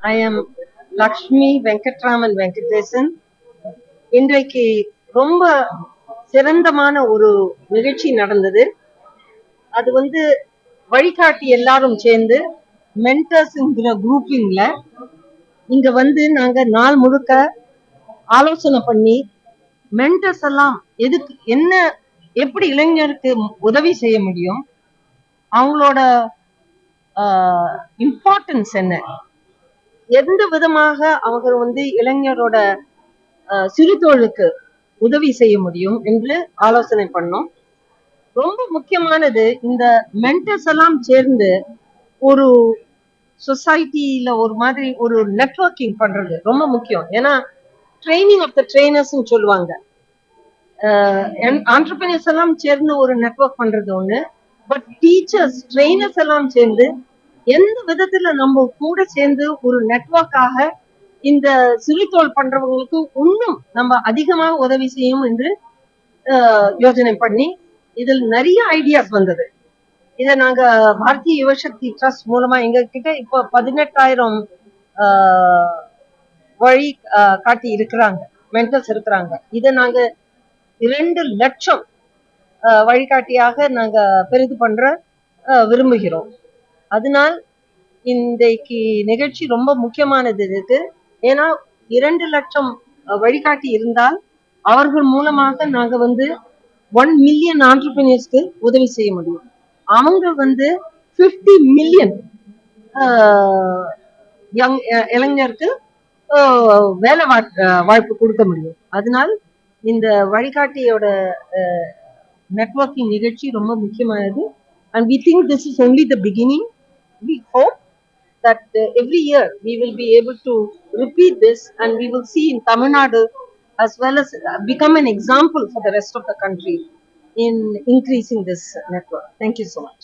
I am Lakshmi Venkatraman Venkatesan. இன்றைக்கு ரொம்ப சிறந்தமான ஒரு நிகழ்ச்சி நடந்தது. அது வழிகாட்டி எல்லாரும் சேர்ந்து மென்டர்ஸ்ங்கிற குரூப்பிங்ல இங்க நாங்க நாள் முழுக்க ஆலோசனை பண்ணி மென்டர்ஸ் எல்லாம் எதுக்கு எப்படி இளைஞருக்கு உதவி செய்ய முடியும், அவங்களோட இம்பார்ட்டன்ஸ் என்ன, எந்த விதமாக அவங்க இளைஞரோட சிறு தொழிலுக்கு உதவி செய்ய முடியும் என்று ஆலோசனை பண்ணோம். ரொம்ப முக்கியமானது இந்த மென்டர்ஸ் எல்லாம் சேர்ந்து ஒரு சொசைட்டில ஒரு மாதிரி ஒரு நெட்வொர்க்கிங் பண்றது ரொம்ப முக்கியம். ஏன்னா ட்ரைனிங் ஆஃப் த ட்ரெயினர்ஸ் சொல்லுவாங்க. ஆண்டர்பிரினர்ஸ் எல்லாம் சேர்ந்து ஒரு நெட்வொர்க் பண்றது ஒண்ணு, பட் டீச்சர்ஸ் ட்ரெயினர்ஸ் எல்லாம் சேர்ந்து எந்த விதத்துல நம்ம கூட சேர்ந்து ஒரு நெட்வொர்க்காக இந்த சிறுதொழில் பண்றவங்களுக்கு இன்னும் நம்ம அதிகமாக உதவி செய்யும் என்று யோசனை பண்ணி இதில் நிறைய ஐடியாஸ் வந்தது. இதை நாங்க பாரதிய யுவசக்தி ட்ரஸ்ட் மூலமா எங்க கிட்ட இப்போ 18,000 வழி காட்டி இருக்கிறாங்க, மென்டர்ஸ் இருக்கிறாங்க. இதை நாங்க 2 லட்சம் வழிகாட்டியாக நாங்க பெரிது பண்ற விரும்புகிறோம். அதனால் இன்றைக்கு நிகழ்ச்சி ரொம்ப முக்கியமானது இருக்கு. ஏன்னா 2 லட்சம் வழிகாட்டி இருந்தால் அவர்கள் மூலமாக நாங்க 1 மில்லியன் ஆண்டர்பிரினர்ஸ்க்கு உதவி செய்ய முடியும். அவங்க 50 மில்லியன் இளைஞருக்கு வேலை வாய்ப்பு கொடுக்க முடியும். அதனால் இந்த வழிகாட்டியோட நெட்வொர்க்கிங் நிகழ்ச்சி ரொம்ப முக்கியமானது. And we think this is only the beginning. We hope that every year we will be able to repeat this, and we will see in Tamil Nadu as well as become an example for the rest of the country in increasing this network. Thank you so much.